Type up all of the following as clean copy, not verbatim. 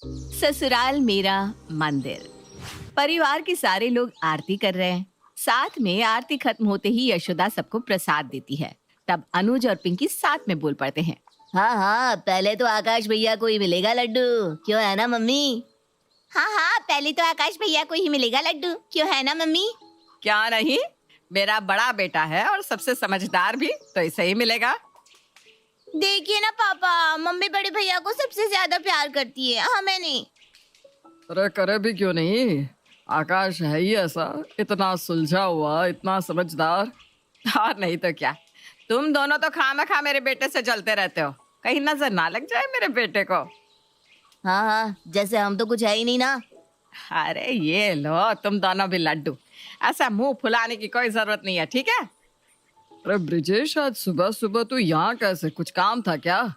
ससुराल मेरा मंदिर। परिवार के सारे लोग आरती कर रहे हैं। साथ में आरती खत्म होते ही यशोदा सबको प्रसाद देती है। तब अनुज और पिंकी साथ में बोल पड़ते हैं। हाँ हाँ, पहले तो आकाश भैया को ही मिलेगा लड्डू, क्यों है ना मम्मी? हाँ हाँ, पहले तो आकाश भैया को ही मिलेगा लड्डू, क्यों है ना मम्मी? क्या नहीं, मेरा बड़ा बेटा है और सबसे समझदार भी, तो इसे ही मिलेगा। देखिए ना पापा, मम्मी बड़े भैया को सबसे ज्यादा प्यार करती है, हमें नहीं। अरे करे भी क्यों नहीं, आकाश है ही ऐसा, इतना सुलझा हुआ, इतना समझदार। और नहीं तो क्या, तुम दोनों तो खामखा मेरे बेटे से जलते रहते हो, कहीं नजर ना लग जाए मेरे बेटे को। हाँ हाँ, जैसे हम तो कुछ है ही नहीं ना। अरे ये लो तुम दोनों भी लड्डू, ऐसा मुंह फुलाने की कोई जरूरत नहीं है, ठीक है? अरे ब्रिजेश, आज सुबह सुबह तू यहाँ कैसे, कुछ काम था क्या?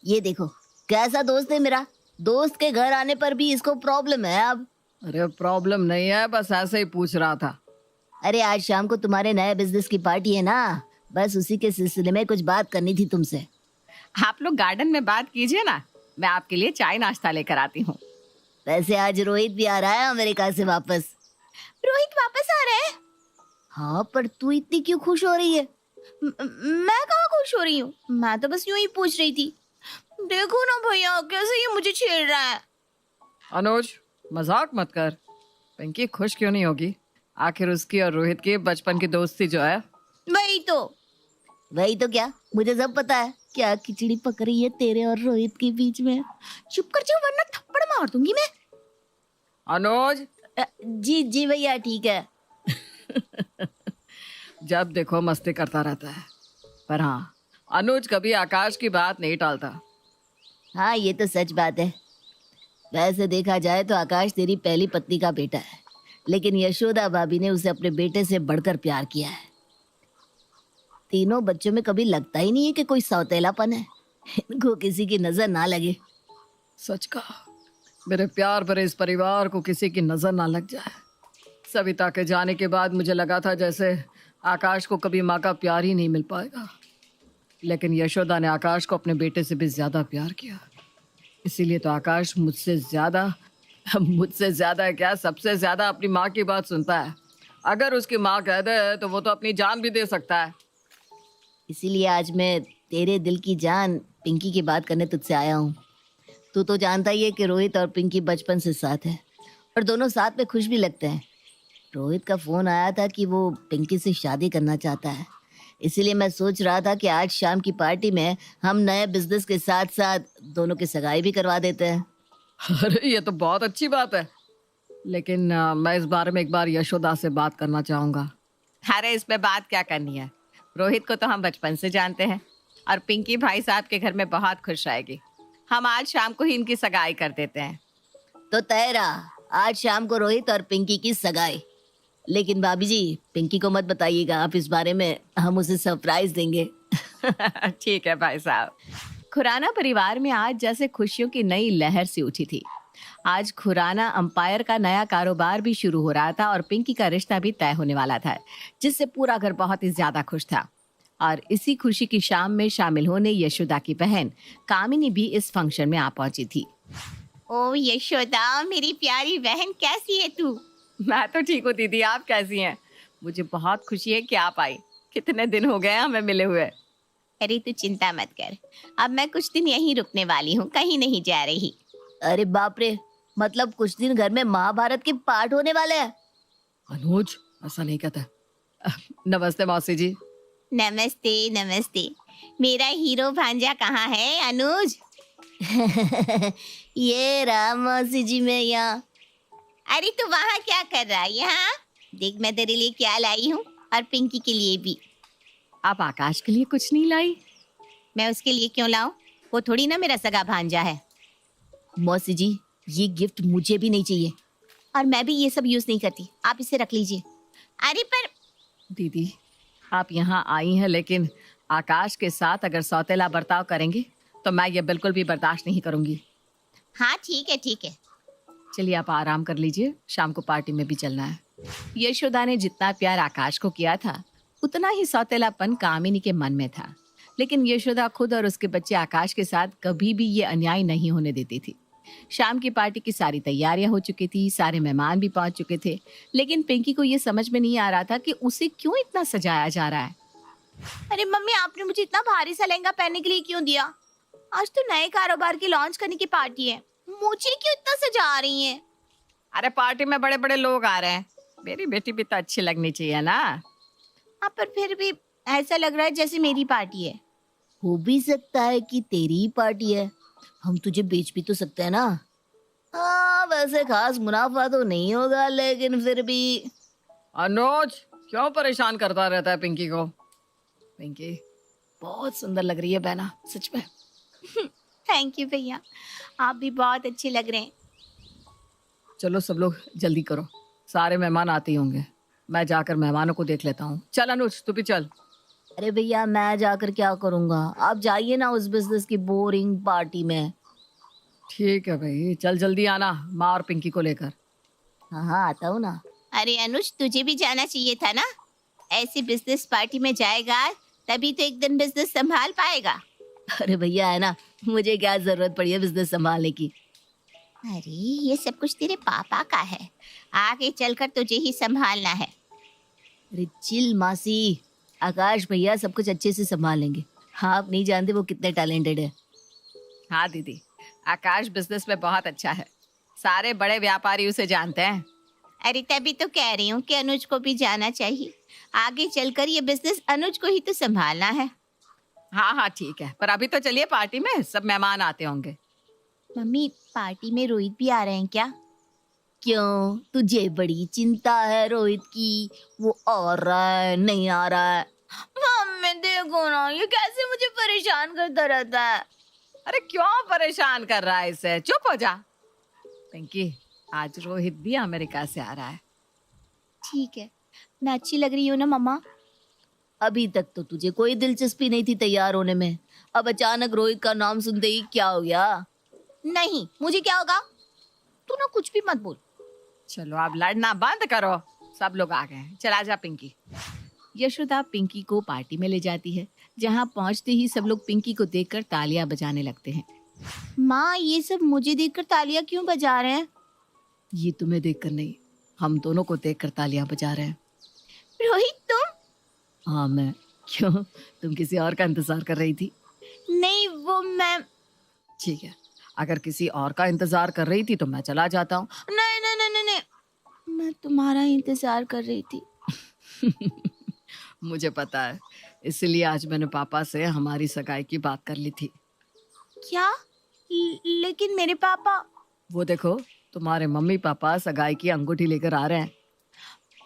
ये देखो कैसा दोस्त है मेरा, दोस्त के घर आने पर भी इसको प्रॉब्लम है अब। अरे प्रॉब्लम नहीं है, बस ऐसे ही पूछ रहा था। अरे आज शाम को तुम्हारे नए बिजनेस की पार्टी है ना, बस उसी के सिलसिले में कुछ बात करनी थी तुमसे। आप लोग गार्डन में बात कीजिए ना, मैं आपके लिए चाय नाश्ता लेकर आती हूँ। वैसे आज रोहित भी आ रहा है अमेरिका से वापस। रोहित वापस आ रहा है? हाँ, पर तू इतनी क्यों खुश हो रही है? मैं कहाँ खुश हो रही हूँ, मैं तो बस यूं ही पूछ रही थी। देखो ना भैया, कैसे ये मुझे छेड़ रहा है। अनुज, मजाक मत कर। पिंकी खुश क्यों नहीं होगी, आखिर उसकी और रोहित की बचपन की दोस्ती जो है। वही तो क्या, मुझे सब पता है। क्या खिचड़ी पक रही है तेरे और रोहित के बीच में? चुप कर जाओ वरना थप्पड़ मार दूंगी मैं। अनुज, जी जी भैया, ठीक है। जब देखो मस्ती करता रहता है, पर हाँ, अनुज कभी आकाश की बात नहीं टालता। हाँ, ये तो सच बात है। वैसे देखा जाए तो आकाश तेरी पहली पत्नी का बेटा है, लेकिन यशोदा भाभी ने उसे अपने बेटे से बढ़कर प्यार किया है। तीनों बच्चों में कभी लगता ही नहीं है कि कोई सौतेलापन है, इनको किसी की नजर ना लगे। सच कहा, मेरे प्यार भरे इस परिवार को किसी की नजर ना लग जाए। सविता के जाने के बाद मुझे लगा था जैसे आकाश को कभी माँ का प्यार ही नहीं मिल पाएगा, लेकिन यशोदा ने आकाश को अपने बेटे से भी ज्यादा प्यार किया। इसीलिए तो आकाश मुझसे ज्यादा क्या, सबसे ज्यादा अपनी माँ की बात सुनता है। अगर उसकी माँ कह दे तो वो तो अपनी जान भी दे सकता है। इसीलिए आज मैं तेरे दिल की जान पिंकी की बात करने तुझसे आया हूँ। तू तो जानता ही है कि रोहित और पिंकी बचपन से साथ है और दोनों साथ में खुश भी लगते हैं। रोहित का फोन आया था कि वो पिंकी से शादी करना चाहता है, इसीलिए मैं सोच रहा था कि आज शाम की पार्टी में हम नए बिजनेस के साथ साथ दोनों की सगाई भी करवा देते हैं। अरे ये तो बहुत अच्छी बात है, लेकिन मैं इस बारे में एक बार यशोदा से बात करना चाहूँगा। अरे इसमें बात क्या करनी है, रोहित को तो हम बचपन से जानते हैं और पिंकी भाई साहब के घर में बहुत खुश रहेगी। हम आज शाम को ही इनकी सगाई कर देते हैं। तो तय रहा, आज शाम को रोहित और पिंकी की सगाई। लेकिन भाभी जी, पिंकी को मत बताइएगा आप इस बारे में, हम उसे सरप्राइज देंगे। ठीक है भाई साहब। खुराना परिवार में आज जैसे खुशियों की नई लहर सी उठी थी। आज खुराना अंपायर का नया कारोबार भी शुरू हो रहा था और पिंकी का रिश्ता भी तय होने वाला था, जिससे पूरा घर बहुत ही ज्यादा खुश था। और इसी खुशी की शाम में शामिल होने यशोदा की बहन कामिनी भी इस फंक्शन में आ पहुंची थी। ओ यशोदा, मेरी प्यारी बहन, कैसी है तू? मैं तो ठीक हूँ दीदी, आप कैसी हैं? मुझे बहुत खुशी है कि आप आई, कितने दिन हो गए हमें मिले हुए। अरे तू चिंता मत कर, अब मैं कुछ दिन यहीं रुकने वाली हूँ, कहीं नहीं जा रही। अरे बाप रे, मतलब कुछ दिन घर में महाभारत के पाठ होने वाले हैं? अनुज, ऐसा नहीं कहता। नमस्ते मौसी जी। नमस्ते नमस्ते। मेरा हीरो भांजा कहाँ है अनुज? ये रहा मौसी जी, मैं यहाँ। अरे तू वहाँ क्या कर रहा है? यहाँ देख, मैं तेरे लिए क्या लाई हूँ, और पिंकी के लिए भी। आप आकाश के लिए कुछ नहीं लाई? मैं उसके लिए क्यों लाऊं? वो थोड़ी ना मेरा सगा भांजा है। मौसी जी, ये गिफ्ट मुझे भी नहीं चाहिए। और मैं भी ये सब यूज नहीं करती, आप इसे रख लीजिए। अरे पर दीदी, आप यहाँ आई हैं, लेकिन आकाश के साथ अगर सौतेला बर्ताव करेंगे तो मैं ये बिल्कुल भी बर्दाश्त नहीं करूंगी। हाँ ठीक है ठीक है। चलिए आप आराम कर लीजिए, शाम को पार्टी में भी चलना है। यशोदा ने जितना प्यार आकाश को किया था, उतना ही सौतेलापन कामिनी के मन में था। लेकिन यशोदा खुद और उसके बच्चे आकाश के साथ कभी भी ये अन्याय नहीं होने देती थी। शाम की पार्टी की सारी तैयारियां हो चुकी थी, सारे मेहमान भी पहुंच चुके थे, लेकिन पिंकी को ये समझ में नहीं आ रहा था कि उसे क्यों इतना सजाया जा रहा है। अरे मम्मी, आपने मुझे इतना भारी सा लहंगा पहनने के लिए क्यों दिया? आज तो नए कारोबार की लॉन्च करने की पार्टी है, मुझे क्यों इतना सजा रही हैं? अरे पार्टी में बड़े बड़े लोग आ रहे हैं, मेरी बेटी भी तो अच्छी लगनी चाहिए ना। हाँ, पर फिर भी ऐसा लग रहा है जैसे मेरी पार्टी है। हो भी सकता है कि तेरी ही पार्टी है, हम तुझे बेच भी तो सकते हैं ना। हाँ, वैसे खास मुनाफा तो नहीं होगा, लेकिन फिर भी। अनुज क्यों परेशान करता रहता है पिंकी को? पिंकी बहुत सुंदर लग रही है बहना, सच में। थैंक यू भैया, आप भी बहुत अच्छे लग रहे हैं। चलो सब लोग जल्दी करो, सारे मेहमान आते ही होंगे। मैं जाकर मेहमानों को देख लेता हूँ। चल अनुज तू भी चल। अरे भैया, मैं जाकर क्या करूंगा? आप जाइए ना उस बिजनेस की बोरिंग पार्टी में। ठीक है भाई, चल जल्दी आना माँ और पिंकी को लेकर। हाँ हाँ, आता हूँ ना। अरे अनुज, तुझे भी जाना चाहिए था ना। ऐसी बिजनेस पार्टी में जाएगा तभी तो एक दिन बिजनेस संभाल पाएगा। अरे भैया, है ना, मुझे क्या जरूरत पड़ी है बिजनेस संभालने की। अरे ये सब कुछ तेरे पापा का है, आगे चलकर तुझे ही संभालना है। अरे चिल मासी, आकाश भैया सब कुछ अच्छे से संभाल लेंगे। हाँ, आप नहीं जानते वो कितने टैलेंटेड है। हाँ दीदी, आकाश बिजनेस में बहुत अच्छा है, सारे बड़े व्यापारी उसे जानते हैं। अरे तभी तो कह रही हूँ कि अनुज को भी जाना चाहिए, आगे चलकर ये बिजनेस अनुज को ही तो संभालना है। हाँ हाँ ठीक है, पर अभी तो चलिए, पार्टी में सब मेहमान आते होंगे। मम्मी, पार्टी में रोहित भी आ रहे हैं क्या? क्यों, तुझे बड़ी चिंता है रोहित की? वो आ रहा है, नहीं आ रहा है? मम्मी देखो ना, ये कैसे मुझे परेशान करता रहता है। अरे क्यों परेशान कर रहा है इसे, चुप हो जा। पिंकी, आज रोहित भी अमेरिका से आ रहा है। ठीक है, मैं अच्छी लग रही हूँ ना मम्मा? अभी तक तो तुझे कोई दिलचस्पी नहीं थी तैयार होने में, अब अचानक रोहित का नाम सुनते ही क्या हो गया? नहीं, मुझे क्या होगा? तू ना कुछ भी मत बोल। चलो अब लड़ना बंद करो, सब लोग आ गए हैं, चला जा पिंकी। यशोदा पिंकी को पार्टी में ले जाती है, जहाँ पहुँचते ही सब लोग पिंकी को देखकर तालियां बजाने लगते हैं। माँ, ये सब मुझे देखकर तालियां क्यों बजा रहे हैं? ये तुम्हें देखकर नहीं, हम दोनों को देखकर तालियां बजा रहे हैं। रोहित तुम? हाँ मैं। क्यों, तुम किसी और का इंतजार कर रही थी? नहीं, वो मैं। ठीक है, अगर किसी और का इंतजार कर रही थी तो मैं चला जाता हूँ। नहीं नहीं नहीं नहीं नहीं, मैं तुम्हारा ही इंतजार कर रही थी। मुझे पता है, इसलिए आज मैंने पापा से हमारी सगाई की बात कर ली थी। क्या? लेकिन मेरे पापा। वो देखो, तुम्हारे मम्मी पापा सगाई की अंगूठी लेकर आ रहे हैं।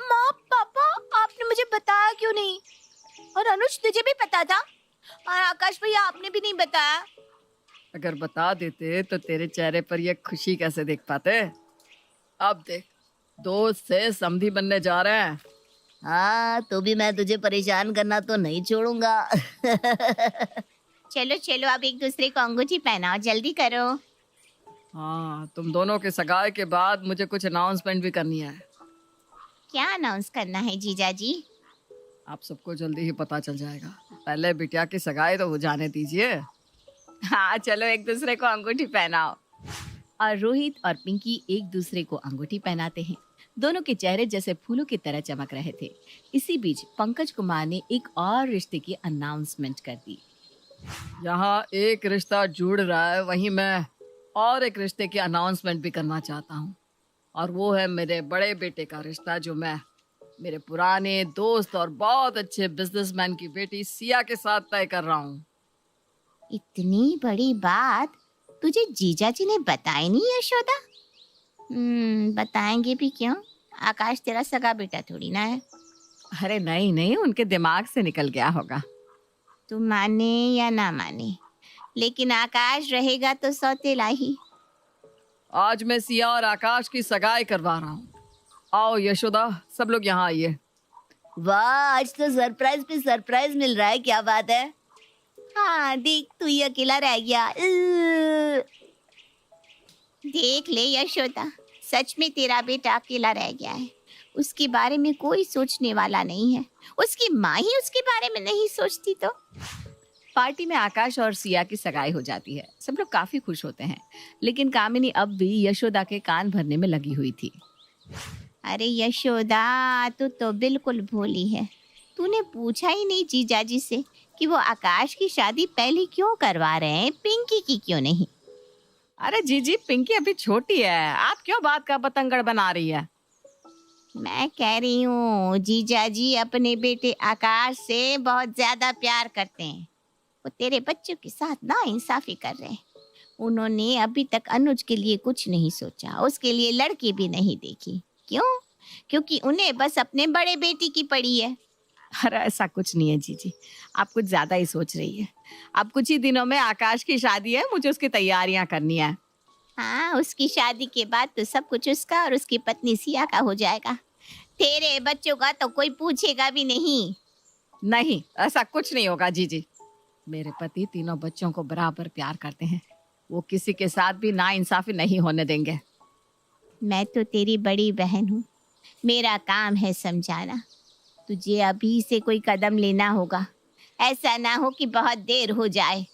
माँ, पापा, आपने मुझे बताया क्यों नहीं? और अनुज, तुझे भी पता था? और आकाश भैया, आपने भी नहीं बताया? अगर बता देते तो तेरे चेहरे पर ये खुशी कैसे देख पाते? अब देख, दोस्त से समधी बनने जा रहे हैं। हाँ, तो भी मैं तुझे परेशान करना तो नहीं छोड़ूंगा। चलो चलो, अब एक दूसरे को अंगूठी पहनाओ, जल्दी करो। हाँ, तुम दोनों के सगाई के बाद मुझे कुछ अनाउंसमेंट भी करनी है। क्या अनाउंस करना है जीजा जी? आप सबको जल्दी ही पता चल जाएगा, पहले बिटिया की सगाई तो हो जाने दीजिए। हाँ चलो, एक दूसरे को अंगूठी पहनाओ। और रोहित और पिंकी एक दूसरे को अंगूठी पहनाते हैं। दोनों के चेहरे जैसे फूलों की तरह चमक रहे थे। इसी बीच पंकज कुमार ने एक और रिश्ते की अनाउंसमेंट कर दी। यहाँ एक रिश्ता जुड़ रहा है, वहीं मैं और एक रिश्ते की अनाउंसमेंट भी करना चाहता हूँ, और वो है मेरे बड़े बेटे का रिश्ता, जो मैं मेरे पुराने दोस्त और बहुत अच्छे बिजनेसमैन की बेटी सिया के साथ तय कर रहा हूँ। इतनी बड़ी बात तुझे जीजा जी ने बताई नहीं यशोदा? बताएंगे भी क्यों? आकाश तेरा सगा बेटा थोड़ी ना है। अरे नहीं नहीं, उनके दिमाग से निकल गया होगा। तू माने या ना माने, लेकिन आकाश रहेगा तो सौतेला ही। आज मैं सिया और आकाश की सगाई करवा रहा हूँ। आओ यशोदा, सब लोग यहाँ आइए। वाह, आज तो सरप्राइज पे सरप्राइज मिल रहा है, क्या बात है? हाँ देख, तू ही अकेला रह गया। देख ले यशोदा, सच में तेरा बेटा अकेला रह गया है। उसके बारे में कोई सोचने वाला नहीं है। उसकी माँ ही उसके बारे में नहीं सोचती तो। पार्टी में आकाश और सिया की सगाई हो जाती है। सब लोग काफी खुश होते हैं, लेकिन कामिनी अब भी यशोदा के कान भरने में लगी हुई थी। अरे यशोदा, तू तो बिल्कुल भोली है। तूने पूछा ही नहीं जीजाजी से कि वो आकाश की शादी पहले क्यों करवा रहे हैं, पिंकी की क्यों नहीं? अरे जीजी, पिंकी अभी छोटी है, आप क्यों बात का पतंगड़ बना रही है? मैं कह रही हूँ जीजाजी अपने बेटे आकाश से बहुत ज्यादा प्यार करते हैं। वो तेरे बच्चों के साथ ना इंसाफी कर रहे हैं। उन्होंने अभी तक अनुज के लिए कुछ नहीं सोचा, उसके लिए लड़की भी नहीं देखी। क्यों? क्योंकि उन्हें बस अपने बड़े बेटी की पड़ी है। अरे ऐसा कुछ नहीं है जीजी, आप कुछ ज्यादा ही सोच रही है। अब कुछ ही दिनों में आकाश की शादी है, मुझे उसकी तैयारियां करनी है। हाँ, उसकी शादी के बाद तो सब कुछ उसका और उसकी पत्नी सिया का हो जाएगा। तेरे बच्चों का तो कोई पूछेगा भी नहीं। नहीं, ऐसा कुछ नहीं होगा जीजी। मेरे पति तीनों बच्चों को बराबर प्यार करते हैं, वो किसी के साथ भी नाइंसाफी नहीं होने देंगे। मैं तो तेरी बड़ी बहन हूँ, मेरा काम है समझाना। तुझे अभी से कोई कदम लेना होगा, ऐसा ना हो कि बहुत देर हो जाए।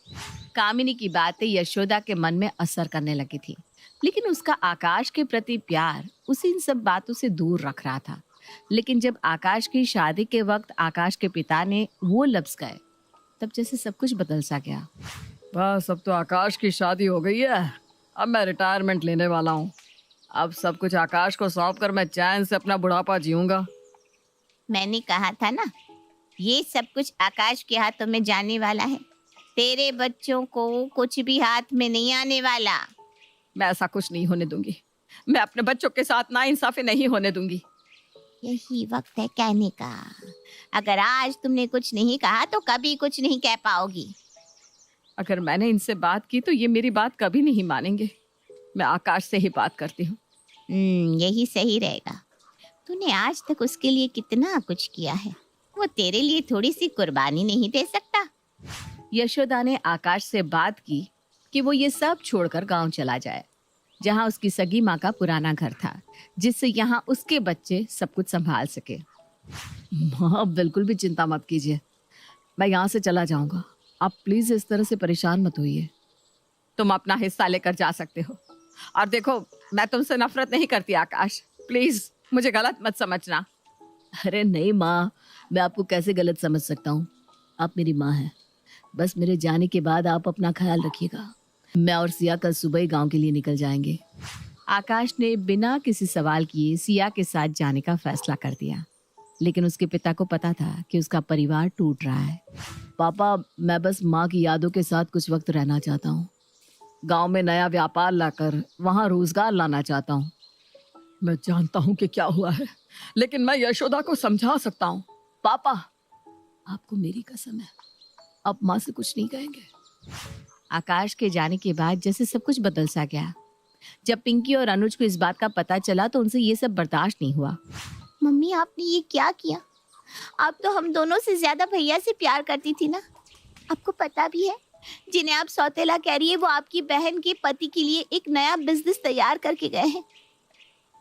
कामिनी की बातें यशोदा के मन में असर करने लगी थी, लेकिन उसका आकाश के प्रति प्यार उसे इन सब बातों से दूर रख रहा था। लेकिन जब आकाश की शादी के वक्त आकाश के पिता ने वो लफ्ज कहे, तब जैसे सब कुछ बदल सा गया। बस अब तो आकाश की शादी हो गई है, अब मैं रिटायरमेंट लेने वाला हूँ। अब सब कुछ आकाश को सौंप कर मैं चैन से अपना बुढ़ापा जीऊंगा। मैंने कहा था ना, ये सब कुछ आकाश के हाथों में जाने वाला है। तेरे बच्चों को कुछ भी हाथ में नहीं आने वाला। मैं ऐसा कुछ नहीं होने दूंगी, मैं अपने बच्चों के साथ नाइंसाफी नहीं होने दूंगी। यही वक्त है कहने का। अगर आज तुमने कुछ नहीं कहा तो कभी कुछ नहीं कह पाओगी। अगर मैंने इनसे बात की तो ये मेरी बात कभी नहीं मानेंगे। मैं आकाश से ही बात करती हूँ। यही सही रहेगा। तूने आज तक उसके लिए कितना कुछ किया है, वो तेरे लिए थोड़ी सी कुर्बानी नहीं दे सकता? यशोदा ने आकाश से बात की कि वो ये सब छोड़कर गांव चला जाए, जहां उसकी सगी माँ का पुराना घर था, जिससे यहाँ उसके बच्चे सब कुछ संभाल सके। माँ, बिल्कुल भी चिंता मत कीजिए, मैं यहाँ से चला जाऊंगा। आप प्लीज इस तरह से परेशान मत होइए। तुम अपना हिस्सा लेकर जा सकते हो। और देखो, मैं तुमसे नफरत नहीं करती आकाश, प्लीज मुझे गलत मत समझना। अरे नहीं माँ, मैं आपको कैसे गलत समझ सकता हूँ? आप मेरी माँ हैं। बस मेरे जाने के बाद आप अपना ख्याल रखिएगा। मैं और सिया कल सुबह ही गांव के लिए निकल जाएंगे। आकाश ने बिना किसी सवाल किए सिया के साथ जाने का फैसला कर दिया, लेकिन उसके पिता को पता था कि उसका परिवार टूट रहा है। पापा, मैं बस माँ की यादों के साथ कुछ वक्त रहना चाहता हूँ। गांव में नया व्यापार लाकर वहां रोजगार लाना चाहता हूँ। मैं जानता हूँ कि क्या हुआ है, लेकिन मैं यशोदा को समझा सकता हूँ। पापा, आपको मेरी कसम है, आप माँ से कुछ नहीं कहेंगे। आकाश के जाने के बाद जैसे सब कुछ बदल सा गया। जब पिंकी और अनुज को इस बात का पता चला तो उनसे ये सब बर्दाश्त नहीं हुआ। मम्मी, आपने ये क्या किया? आप तो हम दोनों से ज्यादा भैया से प्यार करती थी ना। आपको पता भी है, जिन्हें आप सौतेला कह रही है वो आपकी बहन के पति के लिए एक नया बिजनेस तैयार करके गए हैं।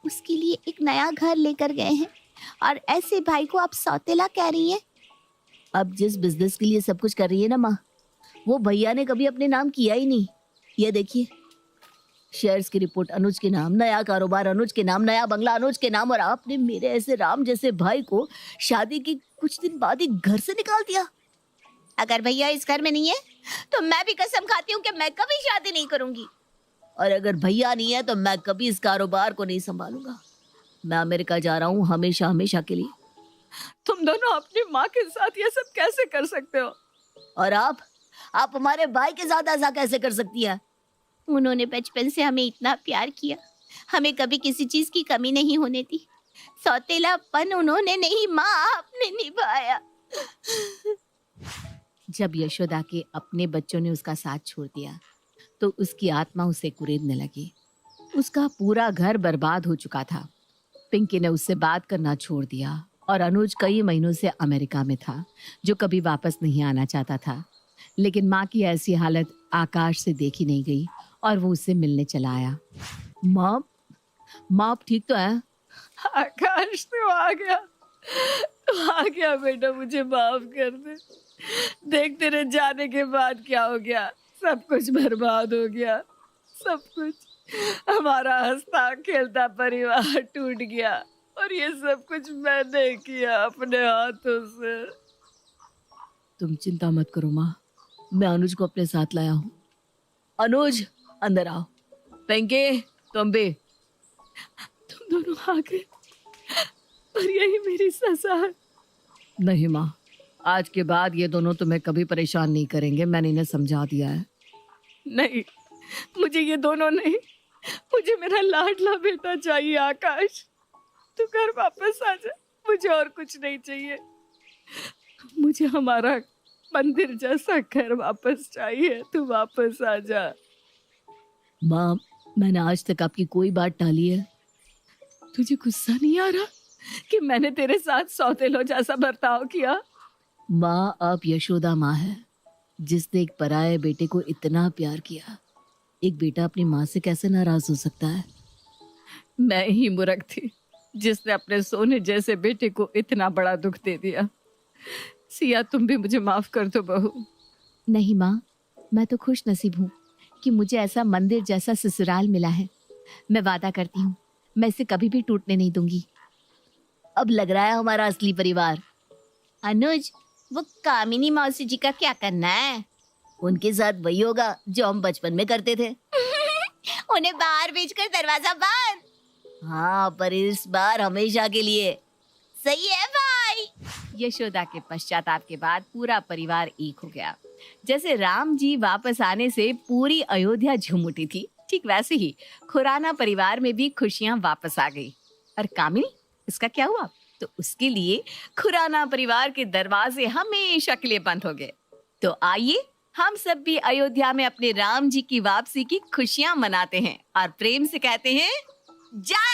उसके लिए एक नया घर लेकर गए हैं, और ऐसे भाई को आप सौतेला कह रही हैं? अब जिस बिजनेस के लिए सब कुछ कर रही है ना माँ, वो भैया ने कभी अपने नाम किया ही नहीं। ये देखिए, शेयर्स की रिपोर्ट अनुज के नाम, नया कारोबार अनुज के नाम, नया बंगला अनुज के नाम, और आपने मेरे ऐसे राम जैसे भाई को शादी के कुछ दिन बाद ही घर से निकाल दिया। अगर भैया इस घर में नहीं है तो मैं भी कसम खाती हूँ कि मैं कभी शादी नहीं करूंगी। और अगर भैया नहीं है तो मैं कभी इस कारोबार को नहीं संभालूंगा। मैं अमेरिका जा रहा हूँ हमेशा हमेशा के लिए। तुम दोनों अपनी माँ के साथ ये सब कैसे कर सकते हो? और आप हमारे भाई के साथ ऐसा कैसे कर सकती है? उन्होंने बचपन से हमें इतना प्यार किया, हमें कभी किसी चीज की कमी नहीं होने दी। सौतेलापन उन्होंने नहीं, माँ आपने निभाया। जब यशोदा के अपने बच्चों ने उसका साथ छोड़ दिया तो उसकी आत्मा उसे कुरेदने लगी। उसका पूरा घर बर्बाद हो चुका था। पिंकी ने उससे बात करना छोड़ दिया और अनुज कई महीनों से अमेरिका में था, जो कभी वापस नहीं आना चाहता था। लेकिन माँ की ऐसी हालत आकाश से देखी नहीं गई और वो उससे मिलने चला आया। माँ, आप ठीक तो हैं? आकाश, तू आ गया बेटा, मुझे माफ कर दे। देख तेरे जाने के बाद क्या हो गया, सब कुछ बर्बाद हो गया, सब कुछ। हमारा हंसता खेलता परिवार टूट गया और ये सब कुछ मैंने किया अपने हाथों से। तुम चिंता मत करो माँ, मैं अनुज को अपने साथ लाया हूँ। अनुज अंदर आओ। पिंकी तुम भी। तुम दोनों आ गए, पर यही मेरी सजा है। नहीं माँ, आज के बाद ये दोनों तुम्हें कभी परेशान नहीं करेंगे, मैंने इन्हें समझा दिया है। नहीं, मुझे ये दोनों नहीं, मुझे मेरा लाडला बेटा चाहिए आकाश। तू घर वापस आ जा, मुझे और कुछ नहीं चाहिए। मुझे हमारा मंदिर जैसा घर वापस चाहिए, तू वापस आ जा। माँ, मैंने आज तक आपकी कोई बात टाली है? तुझे गुस्सा नहीं आ रहा कि मैंने तेरे साथ सौतेलों जैसा बर्ताव किया? माँ, आप यशोदा माँ है, जिसने एक पराये बेटे को इतना प्यार किया। एक बेटा अपनी माँ से कैसे नाराज हो सकता है? मैं ही मूर्ख थी जिसने अपने सोने जैसे बेटे को इतना बड़ा दुख दे दिया। सिया, तुम भी मुझे माफ कर दो बहू। नहीं माँ, मैं तो खुश नसीब हूँ कि मुझे ऐसा मंदिर जैसा ससुराल मिला है। मैं वादा करती हूँ, मैं इसे कभी भी टूटने नहीं दूंगी। अब लग रहा है हमारा असली परिवार। अनुज, वो कामिनी मौसी जी का क्या करना है? उनके साथ वही होगा जो हम बचपन में करते थे। उन्हें बाहर भेजकर दरवाजा बंद। हाँ, पर इस बार हमेशा के लिए। सही है भाई। यशोदा के पश्चाताप के बाद पूरा परिवार एक हो गया। जैसे राम जी वापस आने से पूरी अयोध्या झूम उठी थी, ठीक वैसे ही खुराना परिवार में भी खुशियां वापस आ गई। और कामिनी, इसका क्या हुआ? तो उसके लिए खुराना परिवार के दरवाजे हमेशा के लिए बंद हो गए। तो आइए हम सब भी अयोध्या में अपने राम जी की वापसी की खुशियां मनाते हैं और प्रेम से कहते हैं जय